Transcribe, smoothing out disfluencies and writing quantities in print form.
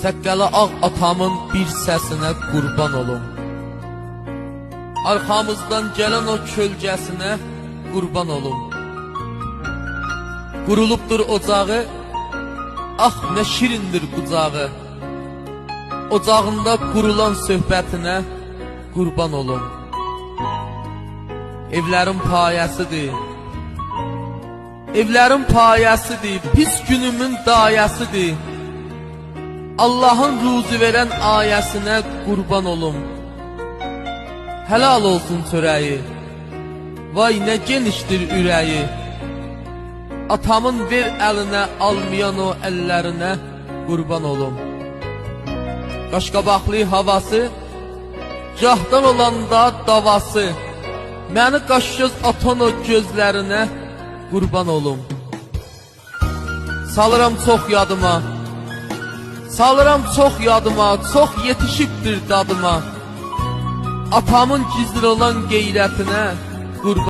Səqqəli ağ atamın bir səsinə qurban olum. Arxamızdan gələn o kölgəsinə qurban olum. Qurulubdur ocağı, ah nə şirindir qucağı. Ocağında qurulan söhbətinə qurban olum. Evlərin payəsidir, evlərin payəsidir, pis günümün dayəsidir. Allah'ın ruzu veren ayəsinə qurban olum. Helal olsun çörəyi, vay nə genişdir ürəyi. Atamın ver əlinə almayan o əllərinə qurban olum. Qaşqabaqlı havası, cahdan olanda davası. Məni qaşgöz atan o gözlərinə qurban olum. Salıram çox yadıma, salıram çox yadıma, çox yetişibdir dadıma. Atamın gizli olan qeyrətinə qurban